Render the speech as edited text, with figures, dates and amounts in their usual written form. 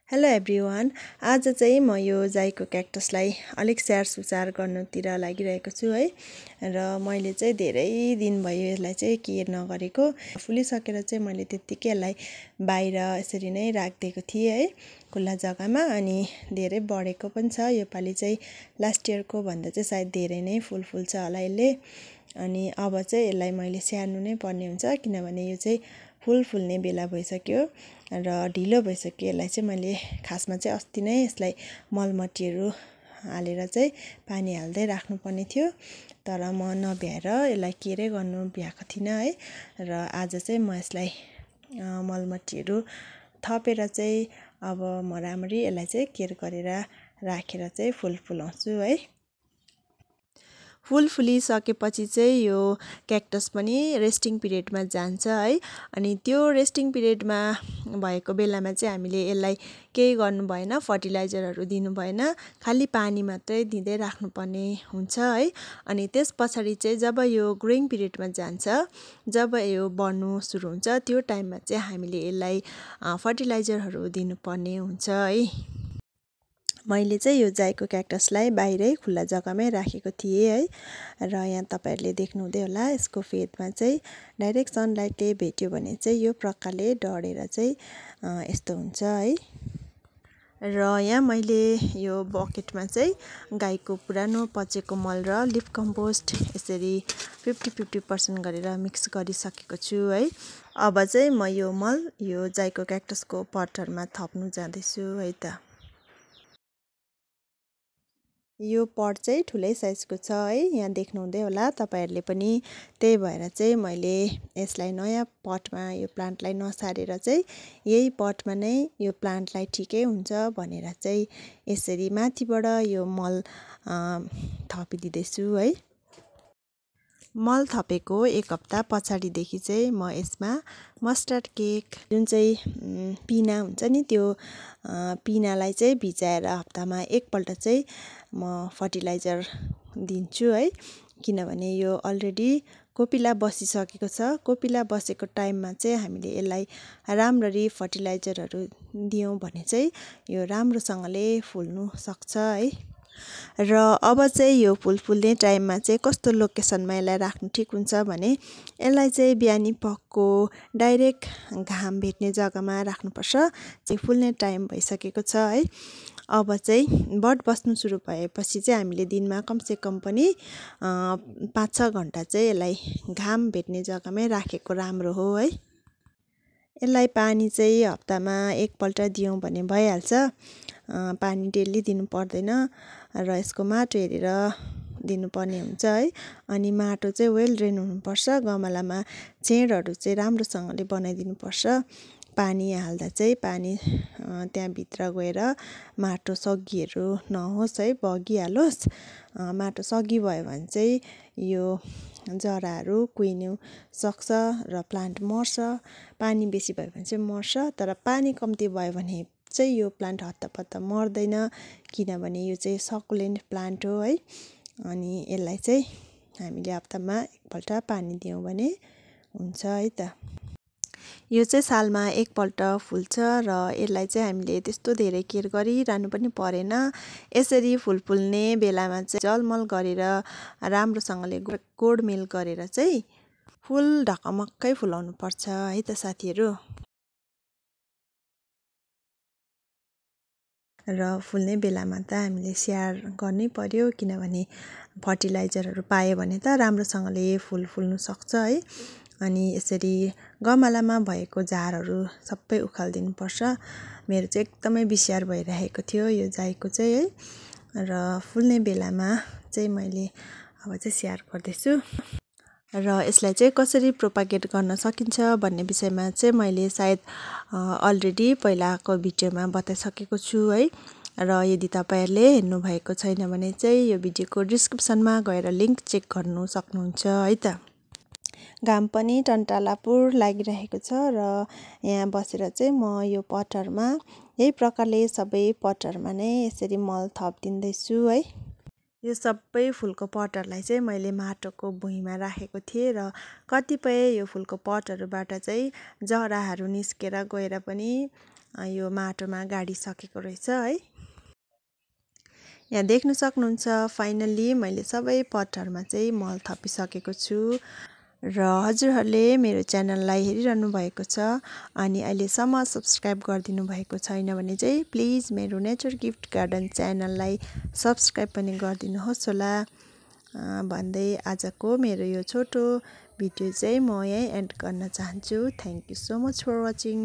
Hello everyone. आज चाहिँ म यो जाईको क्याक्टसलाई अलिक स्याहार सुसार गर्नुतिर लागिरहेको छु है। र मैले चाहिँ धेरै दिन भयो यसलाई चाहिँ केयर नगरेको। फुलिसकेर चाहिँ मैले त्यत्तिकै यसलाई बाहिर यसरी नै राखिदिएको थिएँ है, खुल्ला जग्गामा। अनि धेरै बढेको पनि छ। योपालि चाहिँ लास्ट इयरको भन्दा चाहिँ सायद धेरै नै फुल फुल्छ होला यसले। अनि अब चाहिँ यसलाई मैले स्याहार्नु नै पर्ने हुन्छ, किनभने यो चाहिँ फुल फुल्ने बेला भइसक्यो र ढिलो भइसक्यो। यसलाई चाहिँ मैले खासमा चाहिँ अस्ति नै यसलाई मलमट्टीहरू हालेर चाहिँ पानी हाल्दै राख्नुपर्ने थियो, तर म नभ्याएर यसलाई केयरै गर्नु भ्याएको थिइनँ है। र आज चाहिँ म यसलाई मलमट्टीहरू थपेर चाहिँ अब म राम्ररी यसलाई चाहिँ केयर गरेर राखेर चाहिँ फुल फुलाउँछु है। फुल फुलिसकेपछि चाहिँ यो क्याक्टस पनि रेस्टिङ पिरियडमा जान्छ है। अनि त्यो रेस्टिङ पिरियडमा भएको बेलामा चाहिँ हामीले यसलाई केही गर्नु भएन, फर्टिलाइजरहरू दिनु भएन, खालि पानी मात्रै दिँदै राख्नुपर्ने हुन्छ है। अनि त्यस पछाडि चाहिँ जब यो ग्रोइङ पिरियडमा जान्छ, जब यो बढ्नु सुरु हुन्छ, त्यो टाइममा चाहिँ हामीले यसलाई फर्टिलाइजरहरू दिनुपर्ने हुन्छ है। मैले चाहिँ यो जाईको क्याक्टसलाई बाहिरै खुल्ला जग्गामै राखेको थिएँ है। र यहाँ तपाईँहरूले देख्नुहुँदै होला, यसको फेदमा चाहिँ डाइरेक्ट सनलाइटले भेट्यो भने चाहिँ यो प्रकारले डढेर चाहिँ यस्तो हुन्छ है। र यहाँ मैले यो बकेटमा चाहिँ गाईको पुरानो पचेको मल र लिफ कम्पोस्ट यसरी 50-50% गरेर मिक्स गरिसकेको छु है। अब चाहिँ म यो मल यो जाईको क्याक्टसको पटहरूमा थप्नु जाँदैछु है त। यो पट चाहिँ ठुलै साइजको छ है, यहाँ देख्नुहुँदै होला तपाईँहरूले पनि। त्यही भएर चाहिँ मैले यसलाई नयाँ पटमा यो प्लान्टलाई नसारेर चाहिँ यही पटमा नै यो प्लान्टलाई ठिकै हुन्छ भनेर चाहिँ यसरी माथिबाट यो मल थपिदिँदैछु है। मल थपेको एक हप्ता पछाडिदेखि चाहिँ म यसमा मस्टर्ड केक, जुन चाहिँ पिना हुन्छ नि, त्यो पिनालाई चाहिँ भिजाएर हप्तामा एकपल्ट चाहिँ म फर्टिलाइजर दिन्छु है। किनभने यो अलरेडी कोपिला बसिसकेको छ। कोपिला बसेको टाइममा चाहिँ हामीले यसलाई राम्ररी फर्टिलाइजरहरू दियौँ भने चाहिँ यो राम्रोसँगले फुल्नु सक्छ है। र अब चाहिँ यो फुल फुल्ने टाइममा चाहिँ कस्तो लोकेसनमा यसलाई राख्नु ठिक हुन्छ भने, यसलाई चाहिँ बिहानी पखको डाइरेक्ट घाम भेट्ने जग्गामा राख्नुपर्छ। चाहिँ फुल्ने टाइम भइसकेको छ है। अब चाहिँ बड बस्नु सुरु भएपछि चाहिँ हामीले दिनमा कमसेकम पनि 5-6 घन्टा चाहिँ यसलाई घाम भेट्ने जग्गामै राखेको राम्रो हो है। यसलाई पानी चाहिँ हप्तामा एकपल्ट दियौँ भने भइहाल्छ। पानी डेली दिनु पर्दैन र यसको माटो हेरेर दिनुपर्ने हुन्छ है। अनि माटो चाहिँ वेल ड्रेन हुनुपर्छ। गमलामा छेडहरू चाहिँ राम्रोसँगले बनाइदिनुपर्छ। पानी हाल्दा चाहिँ पानी त्यहाँभित्र गएर माटो सग्गीहरू नहोस् है, बगिहालोस्। माटो सग्गी भयो भने चाहिँ यो जराहरू कुहिनु सक्छ र प्लान्ट मर्छ। पानी बेसी भयो भने चाहिँ मर्छ, तर पानी कम्ती भयो भने चाहिँ यो प्लान्ट हत्तपत्त मर्दैन, किनभने यो चाहिँ सकुलेन्ट प्लान्ट हो है। अनि यसलाई चाहिँ हामीले हप्तामा एकपल्ट पानी दियौँ भने हुन्छ है त। यो चाहिँ सालमा एकपल्ट फुल्छ र यसलाई चाहिँ हामीले त्यस्तो धेरै केयर गरिरहनु पनि परेन। यसरी फुल फुल्ने बेलामा चाहिँ जलमल गरेर राम्रोसँगले गोडमेल गरेर चाहिँ फुल ढकमक्कै फुलाउनु पर्छ है त साथीहरू। र फुल्ने बेलामा त हामीले स्याहार गर्नै पर्यो, किनभने फर्टिलाइजरहरू पायो भने त राम्रोसँगले फुल फुल्नु सक्छ है। अनि यसरी गमलामा भएको झारहरू सबै उखालिदिनुपर्छ। मेरो चाहिँ एकदमै बिस्याहार भइरहेको थियो यो जाईको चाहिँ है। र फुल्ने बेलामा चाहिँ मैले अब चाहिँ स्याहार गर्दैछु। र यसलाई चाहिँ कसरी प्रोपागेट गर्न सकिन्छ भन्ने विषयमा चाहिँ मैले सायद अलरेडी पहिलाको भिडियोमा बताइसकेको छु है। र यदि तपाईँहरूले हेर्नुभएको छैन भने चाहिँ यो भिडियोको डिस्क्रिप्सनमा गएर लिङ्क चेक गर्नु सक्नुहुन्छ है त। घाम पनि टन्टालापुर लागिरहेको छ र यहाँ बसेर चाहिँ म यो पटहरूमा यही प्रकारले सबै पटहरूमा नै यसरी मल थपिदिँदैछु है। यो सबै फुलको पटहरूलाई चाहिँ मैले माटोको भुइँमा राखेको थिएँ र कतिपय यो फुलको पटहरूबाट चाहिँ जराहरू निस्केर गएर पनि यो माटोमा गाडिसकेको रहेछ है। यहाँ देख्न सक्नुहुन्छ फाइनल्ली मैले सबै पटहरूमा चाहिँ मल थपिसकेको छु र हजुरहरूले मेरो च्यानललाई हेरिरहनु भएको छ अनि अहिलेसम्म सब्सक्राइब गरिदिनु भएको छैन भने चाहिँ प्लिज मेरो नेचर गिफ्ट गार्डन च्यानललाई सब्सक्राइब पनि गरिदिनुहोस् होला भन्दै आजको मेरो यो छोटो भिडियो चाहिँ म यहीँ एन्ड गर्न चाहन्छु। Thank you so much for watching.